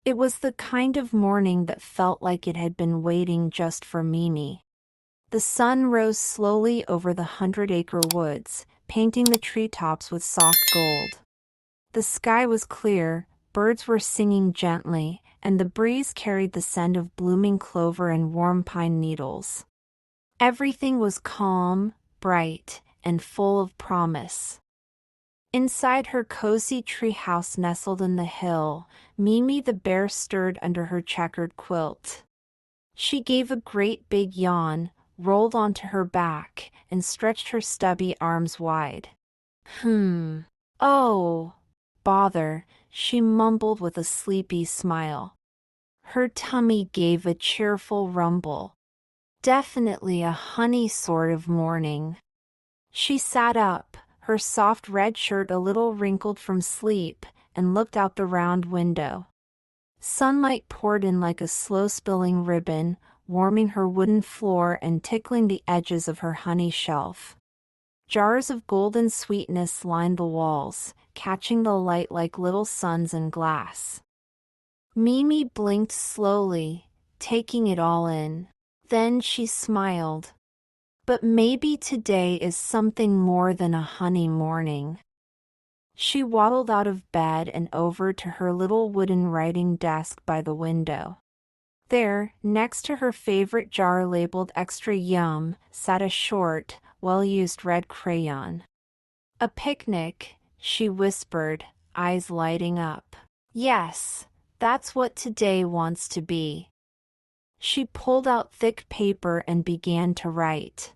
It was the kind of morning that felt like it had been waiting just for Mimi. The sun rose slowly over the Hundred Acre Woods, painting the treetops with soft gold. The sky was clear, birds were singing gently, and the breeze carried the scent of blooming clover and warm pine needles. Everything was calm, bright, and full of promise. Inside her cozy treehouse nestled in the hill, Mimi the bear stirred under her checkered quilt. She gave a great big yawn, rolled onto her back, and stretched her stubby arms wide. Oh, bother, she mumbled with a sleepy smile. Her tummy gave a cheerful rumble. Definitely a honey sort of morning. She sat up, her soft red shirt a little wrinkled from sleep, and looked out the round window. Sunlight poured in like a slow-spilling ribbon, warming her wooden floor and tickling the edges of her honey shelf. Jars of golden sweetness lined the walls, catching the light like little suns in glass. Mimi blinked slowly, taking it all in. Then she smiled. But maybe today is something more than a honey morning. She waddled out of bed and over to her little wooden writing desk by the window. There, next to her favorite jar labeled Extra Yum, sat a short, well-used red crayon. A picnic, she whispered, eyes lighting up. Yes, that's what today wants to be. She pulled out thick paper and began to write.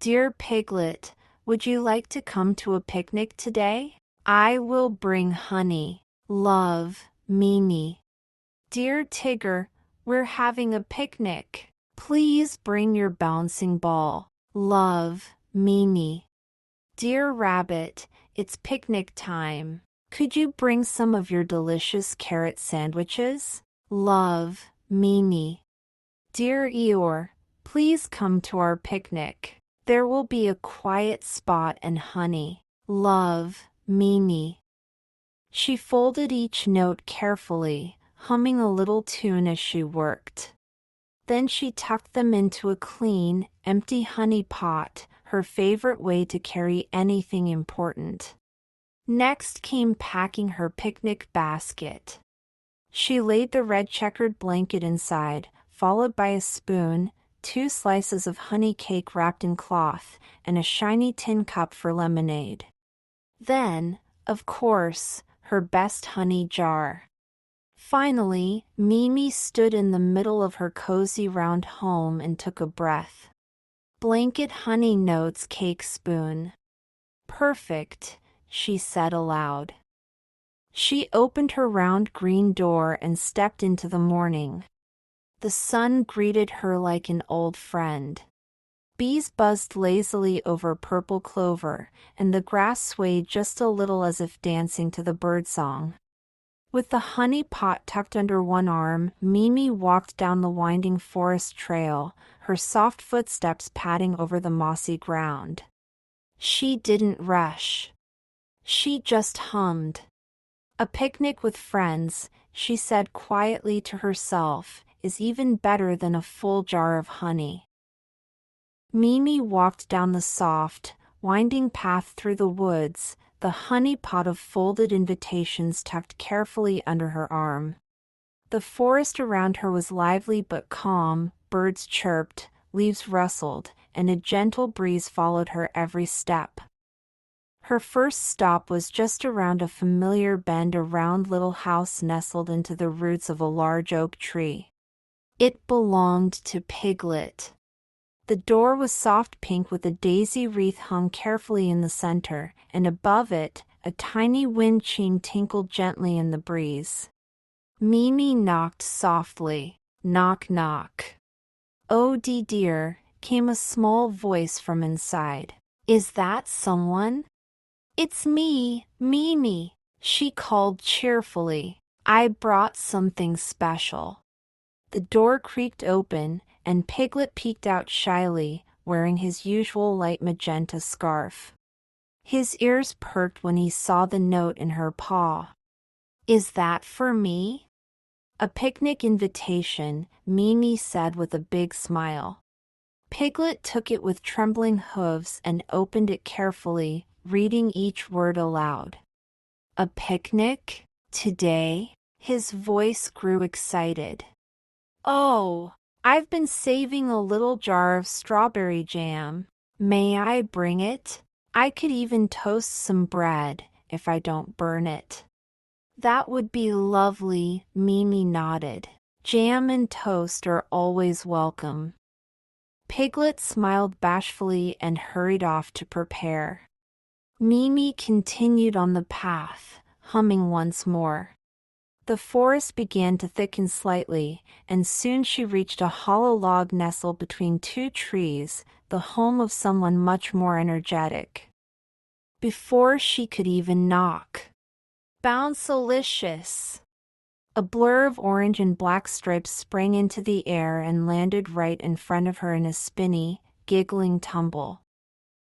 Dear Piglet, would you like to come to a picnic today? I will bring honey. Love, Mimi. Dear Tigger, we're having a picnic. Please bring your bouncing ball. Love, Mimi. Dear Rabbit, it's picnic time. Could you bring some of your delicious carrot sandwiches? Love, Mimi. Dear Eeyore, please come to our picnic. There will be a quiet spot and honey. Love, Mimi. She folded each note carefully, humming a little tune as she worked. Then she tucked them into a clean, empty honey pot, her favorite way to carry anything important. Next came packing her picnic basket. She laid the red checkered blanket inside, followed by a spoon, 2 slices of honey cake wrapped in cloth, and a shiny tin cup for lemonade. Then, of course, her best honey jar. Finally, Mimi stood in the middle of her cozy round home and took a breath. Blanket honey notes cake spoon. Perfect, she said aloud. She opened her round green door and stepped into the morning. The sun greeted her like an old friend. Bees buzzed lazily over purple clover, and the grass swayed just a little as if dancing to the birdsong. With the honey pot tucked under one arm, Mimi walked down the winding forest trail, her soft footsteps padding over the mossy ground. She didn't rush. She just hummed. A picnic with friends, she said quietly to herself, is even better than a full jar of honey. Mimi walked down the soft, winding path through the woods, the honey pot of folded invitations tucked carefully under her arm. The forest around her was lively but calm, birds chirped, leaves rustled, and a gentle breeze followed her every step. Her first stop was just around a familiar bend, a round little house nestled into the roots of a large oak tree. It belonged to Piglet. The door was soft pink with a daisy wreath hung carefully in the center, and above it, a tiny wind chime tinkled gently in the breeze. Mimi knocked softly. Knock, knock. "Oh, dear," came a small voice from inside. "Is that someone?" "It's me, Mimi," she called cheerfully. "I brought something special." The door creaked open, and Piglet peeked out shyly, wearing his usual light magenta scarf. His ears perked when he saw the note in her paw. "Is that for me?" A picnic invitation, Mimi said with a big smile. Piglet took it with trembling hooves and opened it carefully, reading each word aloud. A picnic? Today? His voice grew excited. Oh, I've been saving a little jar of strawberry jam. May I bring it? I could even toast some bread, if I don't burn it. That would be lovely, Mimi nodded. Jam and toast are always welcome. Piglet smiled bashfully and hurried off to prepare. Mimi continued on the path, humming once more. The forest began to thicken slightly, and soon she reached a hollow log nestled between two trees, the home of someone much more energetic. Before she could even knock, Bounce-alicious! A blur of orange and black stripes sprang into the air and landed right in front of her in a spinny, giggling tumble.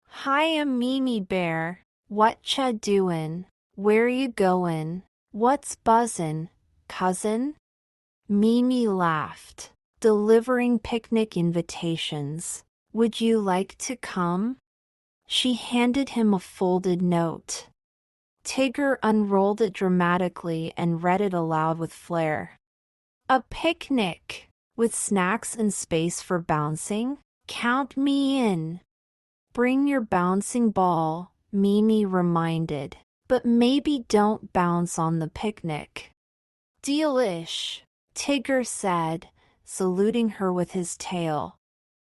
Hi, I'm Mimi Bear. What cha doin'? Where you goin'? What's buzzin', cousin? Mimi laughed, delivering picnic invitations. Would you like to come? She handed him a folded note. Tigger unrolled it dramatically and read it aloud with flair. A picnic! With snacks and space for bouncing? Count me in! Bring your bouncing ball, Mimi reminded. But maybe don't bounce on the picnic. Dealish, Tigger said, saluting her with his tail.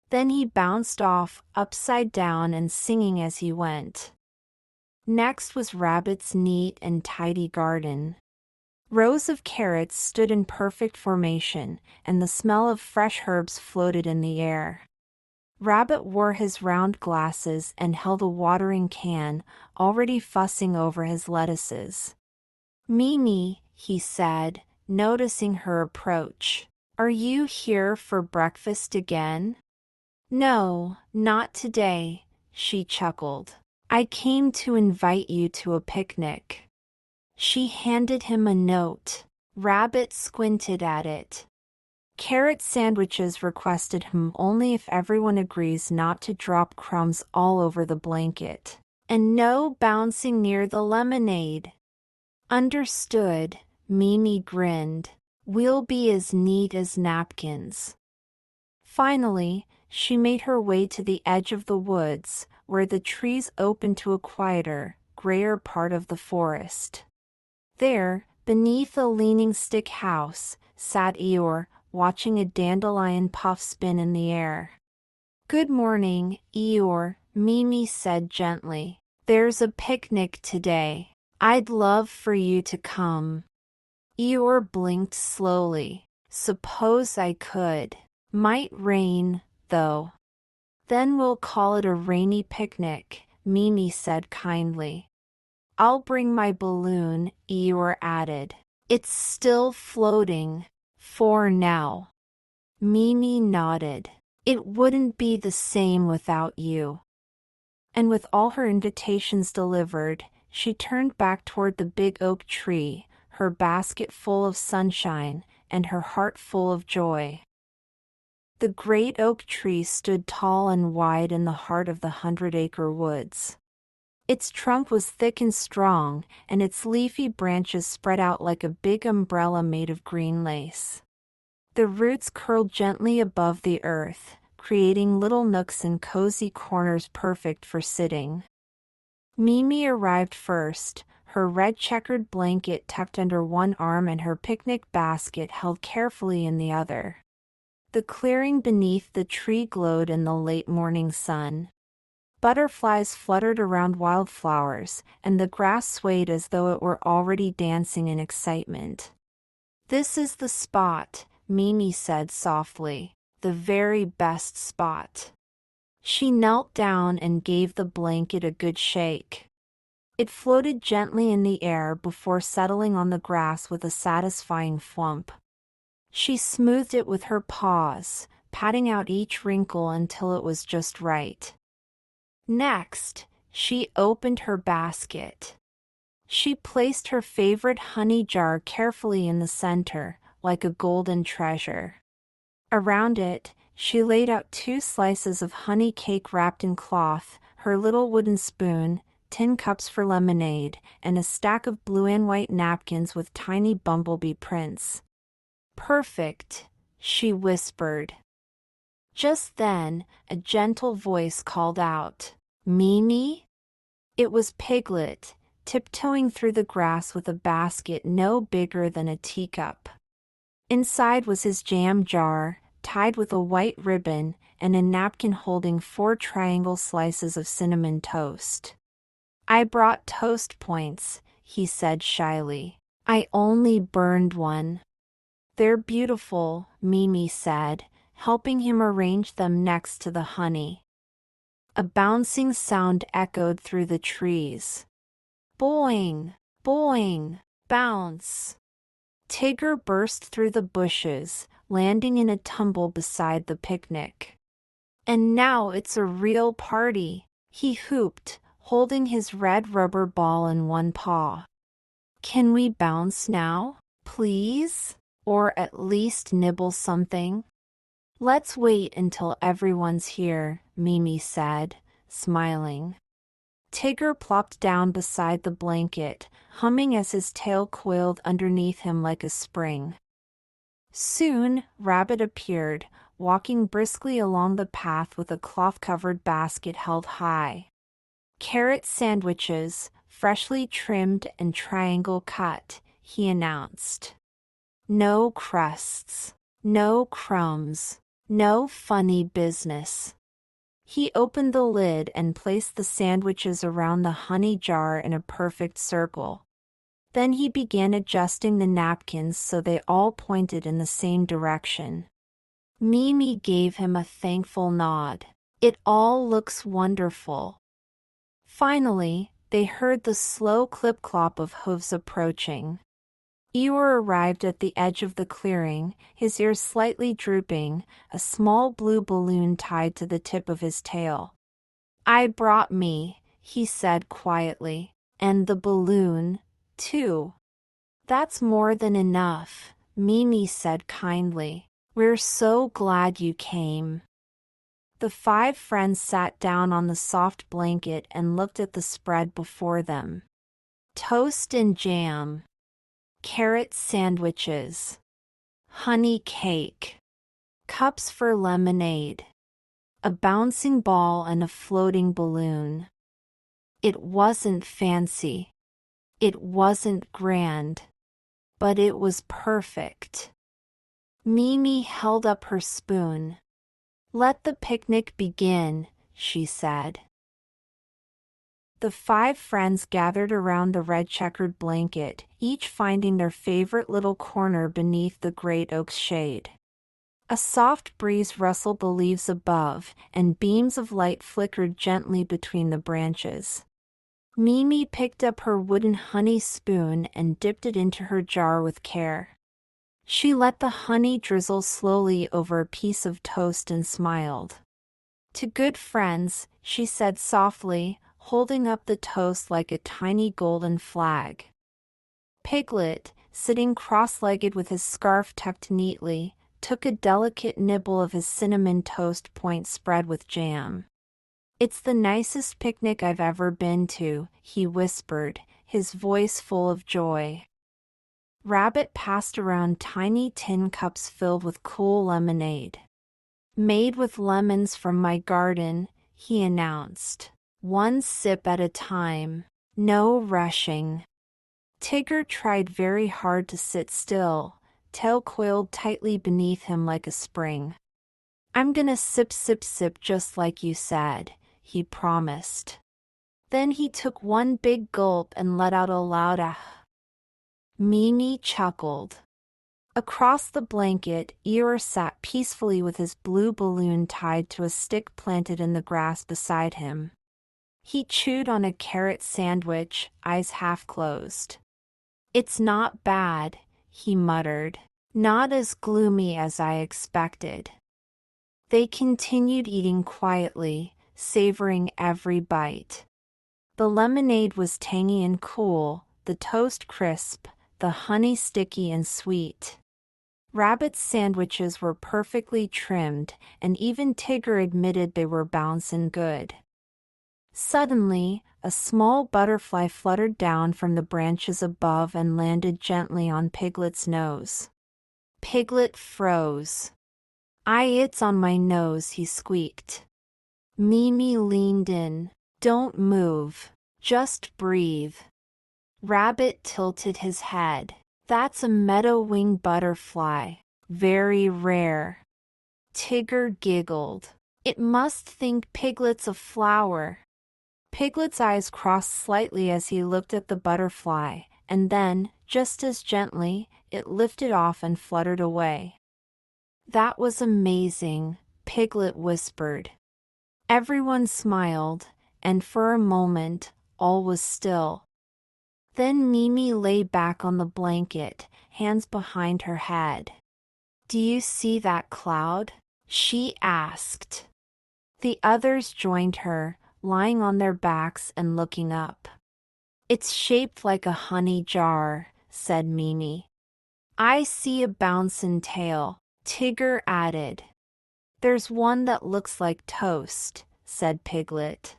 Then he bounced off, upside down and singing as he went. Next was Rabbit's neat and tidy garden. Rows of carrots stood in perfect formation, and the smell of fresh herbs floated in the air. Rabbit wore his round glasses and held a watering can, already fussing over his lettuces. Mimi, he said, noticing her approach. Are you here for breakfast again? No, not today, she chuckled. I came to invite you to a picnic. She handed him a note. Rabbit squinted at it. Carrot sandwiches requested him only if everyone agrees not to drop crumbs all over the blanket. And no bouncing near the lemonade. Understood, Mimi grinned. We'll be as neat as napkins. Finally, she made her way to the edge of the woods, where the trees opened to a quieter, grayer part of the forest. There, beneath a leaning stick house, sat Eeyore, watching a dandelion puff spin in the air. Good morning, Eeyore, Mimi said gently. There's a picnic today. I'd love for you to come. Eeyore blinked slowly. Suppose I could. Might rain, though. Then we'll call it a rainy picnic, Mimi said kindly. I'll bring my balloon, Eeyore added. It's still floating. For now. Mimi nodded. It wouldn't be the same without you. And with all her invitations delivered, she turned back toward the big oak tree, her basket full of sunshine, and her heart full of joy. The great oak tree stood tall and wide in the heart of the 100-acre woods. Its trunk was thick and strong, and its leafy branches spread out like a big umbrella made of green lace. The roots curled gently above the earth, creating little nooks and cozy corners perfect for sitting. Mimi arrived first, her red checkered blanket tucked under one arm and her picnic basket held carefully in the other. The clearing beneath the tree glowed in the late morning sun. Butterflies fluttered around wildflowers, and the grass swayed as though it were already dancing in excitement. This is the spot, Mimi said softly, the very best spot. She knelt down and gave the blanket a good shake. It floated gently in the air before settling on the grass with a satisfying thwomp. She smoothed it with her paws, patting out each wrinkle until it was just right. Next, she opened her basket. She placed her favorite honey jar carefully in the center, like a golden treasure. Around it, she laid out 2 slices of honey cake wrapped in cloth, her little wooden spoon, tin cups for lemonade, and a stack of blue and white napkins with tiny bumblebee prints. "Perfect," she whispered. Just then, a gentle voice called out, "Mimi?" It was Piglet, tiptoeing through the grass with a basket no bigger than a teacup. Inside was his jam jar, tied with a white ribbon, and a napkin holding 4 triangle slices of cinnamon toast. "I brought toast points," he said shyly. "I only burned one." "They're beautiful," Mimi said, helping him arrange them next to the honey. A bouncing sound echoed through the trees. Boing! Boing! Bounce! Tigger burst through the bushes, landing in a tumble beside the picnic. "And now it's a real party," he whooped, holding his red rubber ball in one paw. "Can we bounce now, please? Or at least nibble something?" "Let's wait until everyone's here," Mimi said, smiling. Tigger plopped down beside the blanket, humming as his tail coiled underneath him like a spring. Soon, Rabbit appeared, walking briskly along the path with a cloth-covered basket held high. "Carrot sandwiches, freshly trimmed and triangle cut," he announced. "No crusts, no crumbs, no funny business." He opened the lid and placed the sandwiches around the honey jar in a perfect circle. Then he began adjusting the napkins so they all pointed in the same direction. Mimi gave him a thankful nod. "It all looks wonderful." Finally, they heard the slow clip-clop of hooves approaching. Eeyore arrived at the edge of the clearing, his ears slightly drooping, a small blue balloon tied to the tip of his tail. "I brought me," he said quietly, "and the balloon, too." "That's more than enough," Mimi said kindly. "We're so glad you came." The 5 friends sat down on the soft blanket and looked at the spread before them. Toast and jam. Carrot sandwiches. Honey cake. Cups for lemonade. A bouncing ball and a floating balloon. It wasn't fancy. It wasn't grand. But it was perfect. Mimi held up her spoon. "Let the picnic begin," she said. The 5 friends gathered around the red-checkered blanket, each finding their favorite little corner beneath the great oak's shade. A soft breeze rustled the leaves above, and beams of light flickered gently between the branches. Mimi picked up her wooden honey spoon and dipped it into her jar with care. She let the honey drizzle slowly over a piece of toast and smiled. "To good friends," she said softly, holding up the toast like a tiny golden flag. Piglet, sitting cross-legged with his scarf tucked neatly, took a delicate nibble of his cinnamon toast point spread with jam. "It's the nicest picnic I've ever been to," he whispered, his voice full of joy. Rabbit passed around tiny tin cups filled with cool lemonade. "Made with lemons from my garden," he announced. "One sip at a time. No rushing." Tigger tried very hard to sit still, tail coiled tightly beneath him like a spring. "I'm gonna sip sip sip just like you said," he promised. Then he took one big gulp and let out a loud ah. Mimi chuckled. Across the blanket, Eeyore sat peacefully with his blue balloon tied to a stick planted in the grass beside him. He chewed on a carrot sandwich, eyes half closed. "It's not bad," he muttered. "Not as gloomy as I expected." They continued eating quietly, savoring every bite. The lemonade was tangy and cool, the toast crisp, the honey sticky and sweet. Rabbit's sandwiches were perfectly trimmed, and even Tigger admitted they were bouncing good. Suddenly, a small butterfly fluttered down from the branches above and landed gently on Piglet's nose. Piglet froze. It's on my nose," he squeaked. Mimi leaned in. "Don't move. Just breathe." Rabbit tilted his head. "That's a meadow-wing butterfly. Very rare." Tigger giggled. "It must think Piglet's a flower." Piglet's eyes crossed slightly as he looked at the butterfly, and then, just as gently, it lifted off and fluttered away. "That was amazing," Piglet whispered. Everyone smiled, and for a moment, all was still. Then Mimi lay back on the blanket, hands behind her head. "Do you see that cloud?" she asked. The others joined her, lying on their backs and looking up. "It's shaped like a honey jar," said Mimi. "I see a bouncin' tail," Tigger added. "There's one that looks like toast," said Piglet.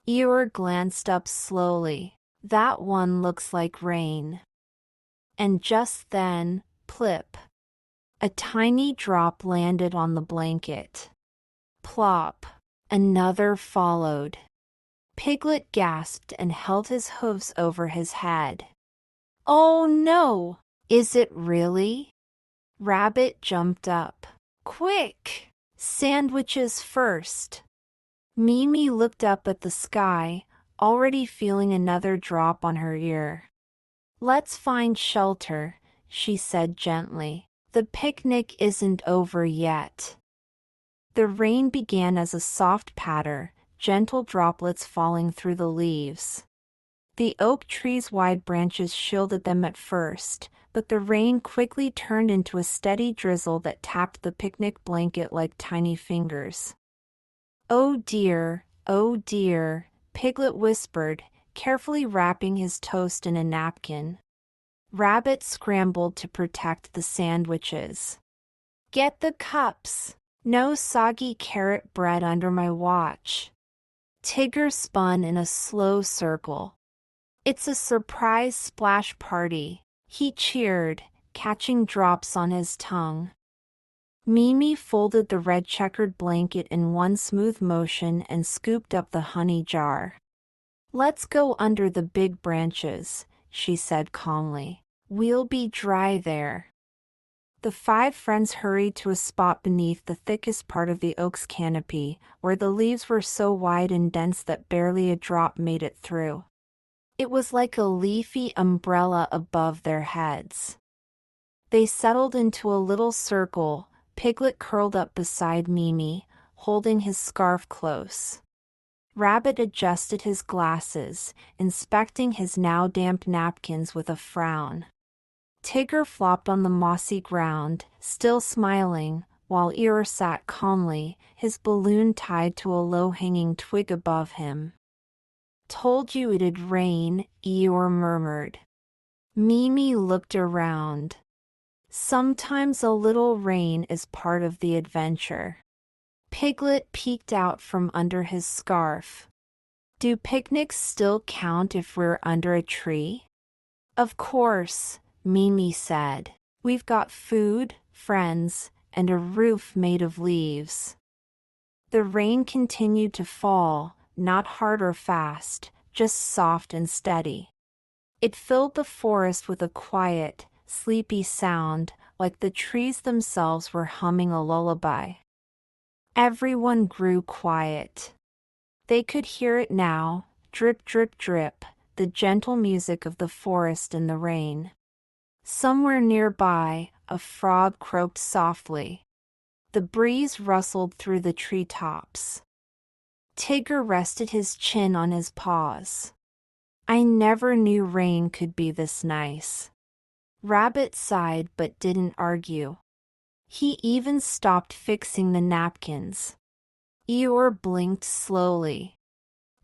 Eeyore glanced up slowly. "That one looks like rain." And just then, plip! A tiny drop landed on the blanket. Plop! Another followed. Piglet gasped and held his hooves over his head. "Oh no! Is it really?" Rabbit jumped up. "Quick! Sandwiches first!" Mimi looked up at the sky, already feeling another drop on her ear. "Let's find shelter," she said gently. "The picnic isn't over yet." The rain began as a soft patter, gentle droplets falling through the leaves. The oak tree's wide branches shielded them at first, but the rain quickly turned into a steady drizzle that tapped the picnic blanket like tiny fingers. "Oh dear, Piglet whispered, carefully wrapping his toast in a napkin. Rabbit scrambled to protect the sandwiches. "Get the cups! No soggy carrot bread under my watch." Tigger spun in a slow circle. "It's a surprise splash party," he cheered, catching drops on his tongue. Mimi folded the red checkered blanket in one smooth motion and scooped up the honey jar. "Let's go under the big branches," she said calmly. "We'll be dry there." The 5 friends hurried to a spot beneath the thickest part of the oak's canopy, where the leaves were so wide and dense that barely a drop made it through. It was like a leafy umbrella above their heads. They settled into a little circle, Piglet curled up beside Mimi, holding his scarf close. Rabbit adjusted his glasses, inspecting his now damp napkins with a frown. Tigger flopped on the mossy ground, still smiling, while Eeyore sat calmly, his balloon tied to a low-hanging twig above him. "Told you it'd rain," Eeyore murmured. Mimi looked around. "Sometimes a little rain is part of the adventure." Piglet peeked out from under his scarf. "Do picnics still count if we're under a tree?" "Of course," Mimi said. "We've got food, friends, and a roof made of leaves." The rain continued to fall, not hard or fast, just soft and steady. It filled the forest with a quiet, sleepy sound, like the trees themselves were humming a lullaby. Everyone grew quiet. They could hear it now, drip, drip, drip, the gentle music of the forest in the rain. Somewhere nearby, a frog croaked softly. The breeze rustled through the treetops. Tigger rested his chin on his paws. "I never knew rain could be this nice." Rabbit sighed but didn't argue. He even stopped fixing the napkins. Eeyore blinked slowly.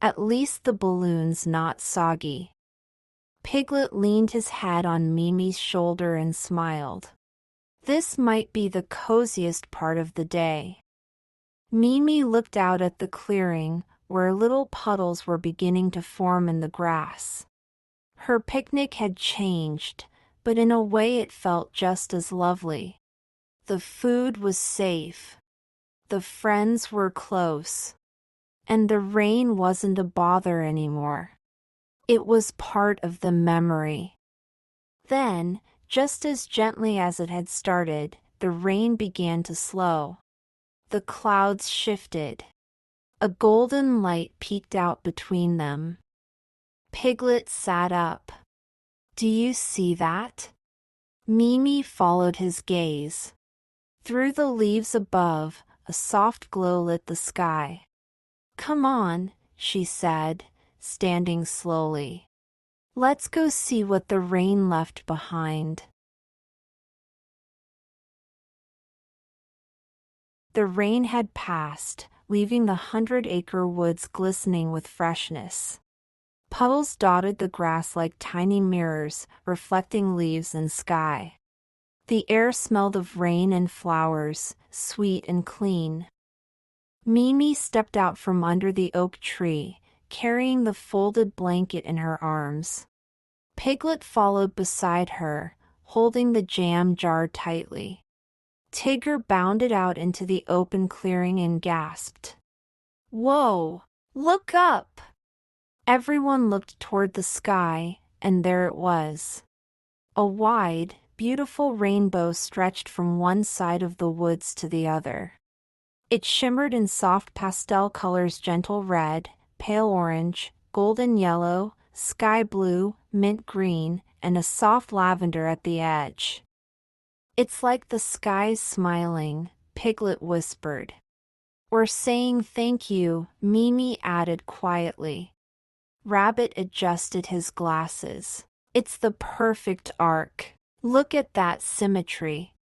"At least the balloon's not soggy." Piglet leaned his head on Mimi's shoulder and smiled. This might be the coziest part of the day. Mimi looked out at the clearing, where little puddles were beginning to form in the grass. Her picnic had changed, but in a way it felt just as lovely. The food was safe. The friends were close. And the rain wasn't a bother anymore. It was part of the memory. Then, just as gently as it had started, the rain began to slow. The clouds shifted. A golden light peeked out between them. Piglet sat up. "Do you see that?" Mimi followed his gaze. Through the leaves above, a soft glow lit the sky. "Come on," she said, standing slowly. "Let's go see what the rain left behind." The rain had passed, leaving the 100-acre woods glistening with freshness. Puddles dotted the grass like tiny mirrors, reflecting leaves and sky. The air smelled of rain and flowers, sweet and clean. Mimi stepped out from under the oak tree, carrying the folded blanket in her arms. Piglet followed beside her, holding the jam jar tightly. Tigger bounded out into the open clearing and gasped. "Whoa! Look up!" Everyone looked toward the sky, and there it was. A wide, beautiful rainbow stretched from one side of the woods to the other. It shimmered in soft pastel colors: gentle red, pale orange, golden yellow, sky blue, mint green, and a soft lavender at the edge. "It's like the sky's smiling," Piglet whispered. "Or saying thank you," Mimi added quietly. Rabbit adjusted his glasses. "It's the perfect arc. Look at that symmetry."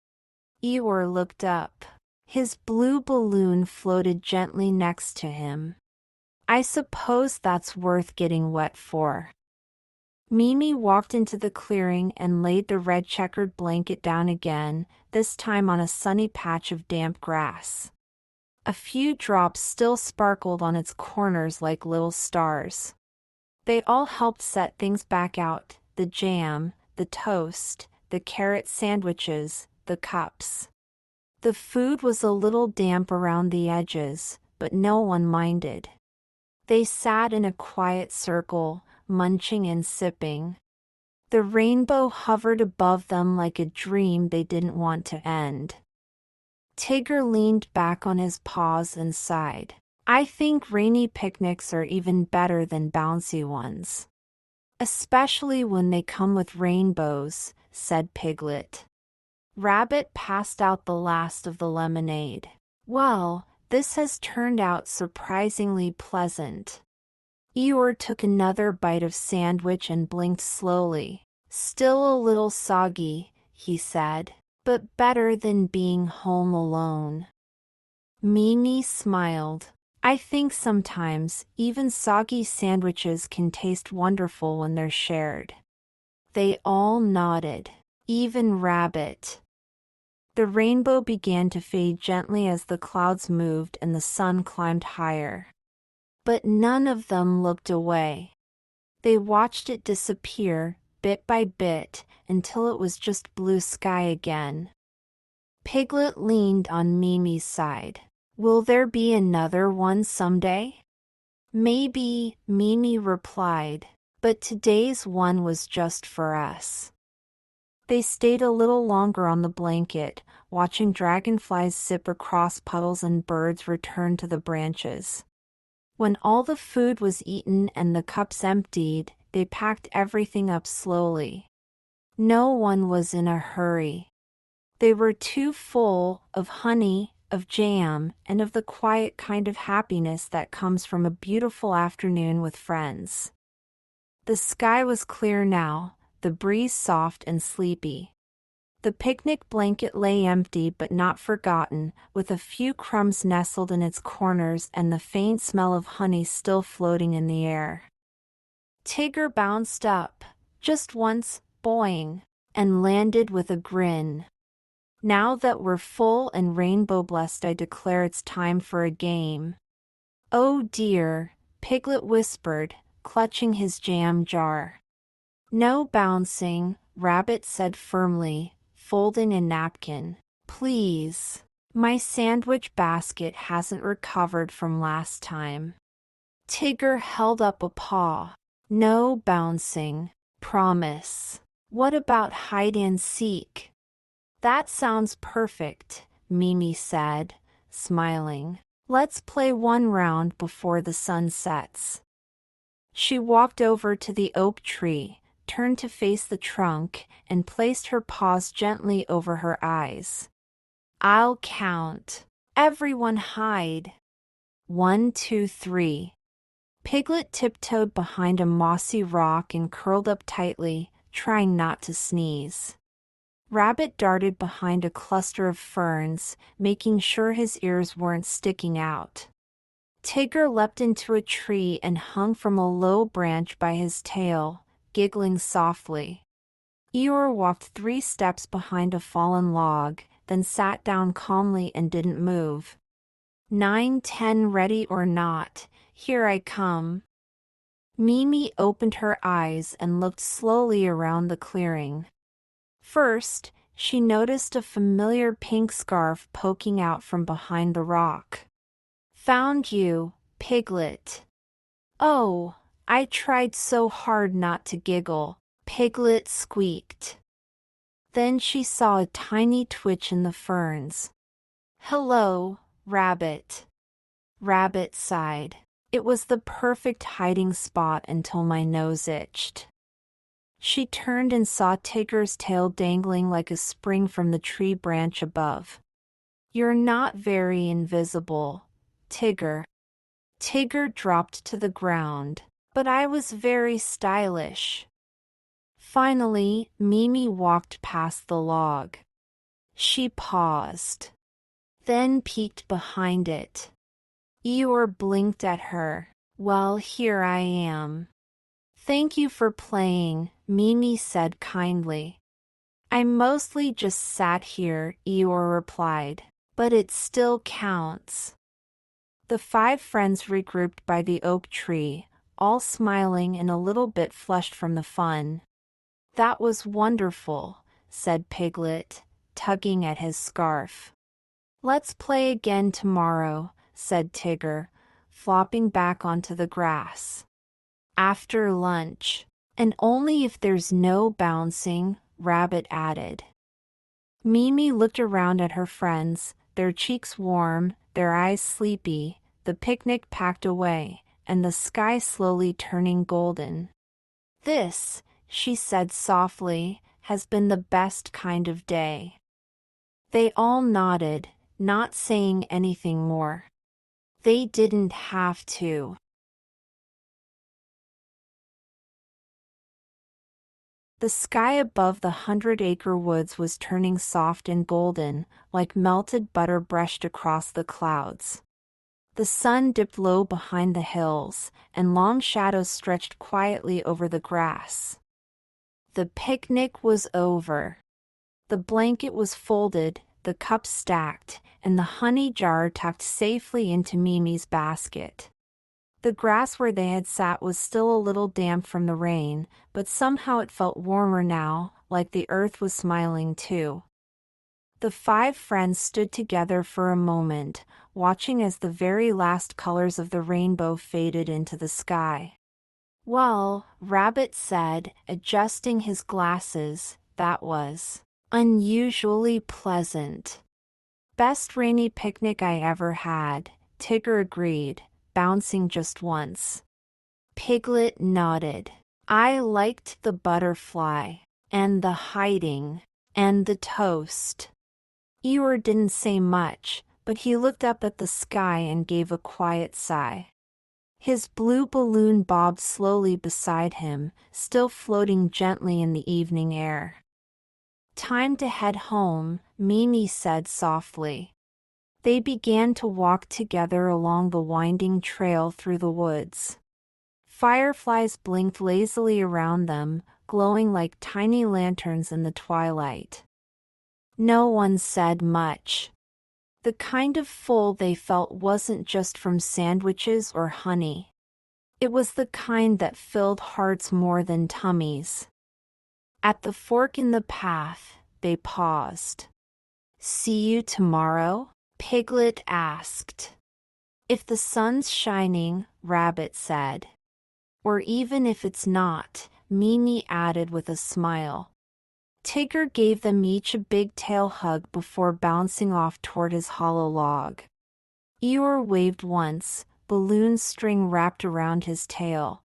Eeyore looked up. His blue balloon floated gently next to him. "I suppose that's worth getting wet for." Mimi walked into the clearing and laid the red checkered blanket down again, this time on a sunny patch of damp grass. A few drops still sparkled on its corners like little stars. They all helped set things back out: the jam, the toast, the carrot sandwiches, the cups. The food was a little damp around the edges, but no one minded. They sat in a quiet circle, munching and sipping. The rainbow hovered above them like a dream they didn't want to end. Tigger leaned back on his paws and sighed. "I think rainy picnics are even better than bouncy ones. Especially when they come with rainbows," said Piglet. Rabbit passed out the last of the lemonade. "Well, this has turned out surprisingly pleasant." Eeyore took another bite of sandwich and blinked slowly. "Still a little soggy," he said, "but better than being home alone." Mimi smiled. "I think sometimes even soggy sandwiches can taste wonderful when they're shared." They all nodded, even Rabbit. The rainbow began to fade gently as the clouds moved and the sun climbed higher. But none of them looked away. They watched it disappear, bit by bit, until it was just blue sky again. Piglet leaned on Mimi's side. "Will there be another one someday?" "Maybe," Mimi replied, "but today's one was just for us." They stayed a little longer on the blanket, watching dragonflies zip across puddles and birds return to the branches. When all the food was eaten and the cups emptied, they packed everything up slowly. No one was in a hurry. They were too full of honey, of jam, and of the quiet kind of happiness that comes from a beautiful afternoon with friends. The sky was clear now, the breeze soft and sleepy. The picnic blanket lay empty but not forgotten, with a few crumbs nestled in its corners and the faint smell of honey still floating in the air. Tigger bounced up, just once, boing, and landed with a grin. Now that we're full and rainbow blessed, I declare it's time for a game. Oh dear, Piglet whispered, clutching his jam jar. No bouncing, Rabbit said firmly, folding a napkin. Please. My sandwich basket hasn't recovered from last time. Tigger held up a paw. No bouncing. Promise. What about hide and seek? That sounds perfect, Mimi said, smiling. Let's play one round before the sun sets. She walked over to the oak tree, turned to face the trunk, and placed her paws gently over her eyes. I'll count. Everyone hide. 1, 2, 3. Piglet tiptoed behind a mossy rock and curled up tightly, trying not to sneeze. Rabbit darted behind a cluster of ferns, making sure his ears weren't sticking out. Tigger leapt into a tree and hung from a low branch by his tail, giggling softly. Eeyore walked 3 steps behind a fallen log, then sat down calmly and didn't move. 9, 10, ready or not, here I come. Mimi opened her eyes and looked slowly around the clearing. First, she noticed a familiar pink scarf poking out from behind the rock. Found you, Piglet. Oh, I tried so hard not to giggle, Piglet squeaked. Then she saw a tiny twitch in the ferns. Hello, Rabbit. Rabbit sighed. It was the perfect hiding spot until my nose itched. She turned and saw Tigger's tail dangling like a spring from the tree branch above. You're not very invisible, Tigger. Tigger dropped to the ground. But I was very stylish. Finally, Mimi walked past the log. She paused, then peeked behind it. Eeyore blinked at her. Well, here I am. Thank you for playing, Mimi said kindly. I mostly just sat here, Eeyore replied, but it still counts. The 5 friends regrouped by the oak tree, all smiling and a little bit flushed from the fun. That was wonderful, said Piglet, tugging at his scarf. Let's play again tomorrow, said Tigger, flopping back onto the grass. After lunch, and only if there's no bouncing, Rabbit added. Mimi looked around at her friends, their cheeks warm, their eyes sleepy, the picnic packed away, and the sky slowly turning golden. This, she said softly, has been the best kind of day. They all nodded, not saying anything more. They didn't have to. The sky above the 100 Acre Woods was turning soft and golden, like melted butter brushed across the clouds. The sun dipped low behind the hills, and long shadows stretched quietly over the grass. The picnic was over. The blanket was folded, the cups stacked, and the honey jar tucked safely into Mimi's basket. The grass where they had sat was still a little damp from the rain, but somehow it felt warmer now, like the earth was smiling too. The 5 friends stood together for a moment, watching as the very last colors of the rainbow faded into the sky. Well, Rabbit said, adjusting his glasses, that was unusually pleasant. Best rainy picnic I ever had, Tigger agreed, bouncing just once. Piglet nodded. I liked the butterfly, and the hiding, and the toast. Eeyore didn't say much, but he looked up at the sky and gave a quiet sigh. His blue balloon bobbed slowly beside him, still floating gently in the evening air. Time to head home, Mimi said softly. They began to walk together along the winding trail through the woods. Fireflies blinked lazily around them, glowing like tiny lanterns in the twilight. No one said much. The kind of full they felt wasn't just from sandwiches or honey. It was the kind that filled hearts more than tummies. At the fork in the path, they paused. "See you tomorrow?" Piglet asked. "If the sun's shining," Rabbit said. "Or even if it's not," Mimi added with a smile. Tigger gave them each a big tail hug before bouncing off toward his hollow log. Eeyore waved once, balloon string wrapped around his tail.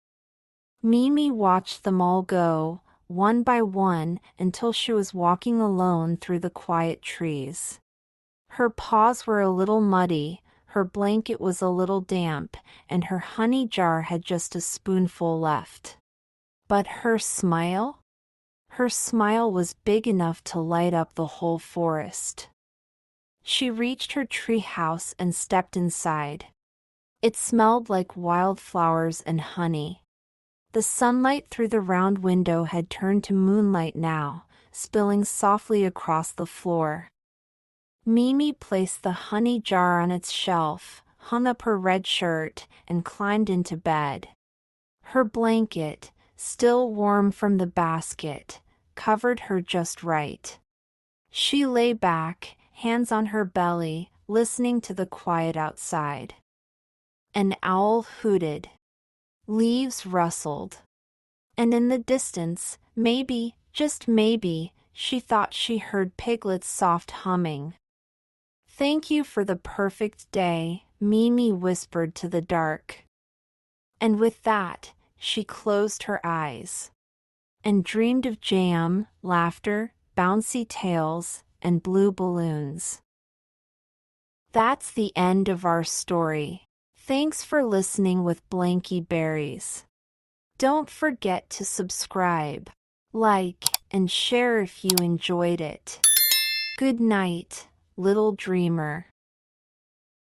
Mimi watched them all go, one by one, until she was walking alone through the quiet trees. Her paws were a little muddy, her blanket was a little damp, and her honey jar had just a spoonful left. But her smile? Her smile was big enough to light up the whole forest. She reached her tree house and stepped inside. It smelled like wildflowers and honey. The sunlight through the round window had turned to moonlight now, spilling softly across the floor. Mimi placed the honey jar on its shelf, hung up her red shirt, and climbed into bed. Her blanket, still warm from the basket, covered her just right. She lay back, hands on her belly, listening to the quiet outside. An owl hooted. Leaves rustled. And in the distance, maybe, just maybe, she thought she heard Piglet's soft humming. "Thank you for the perfect day," Mimi whispered to the dark. And with that, she closed her eyes and dreamed of jam, laughter, bouncy tails, and blue balloons. That's the end of our story. Thanks for listening with Blankie Berries. Don't forget to subscribe, like, and share if you enjoyed it. Good night, little dreamer.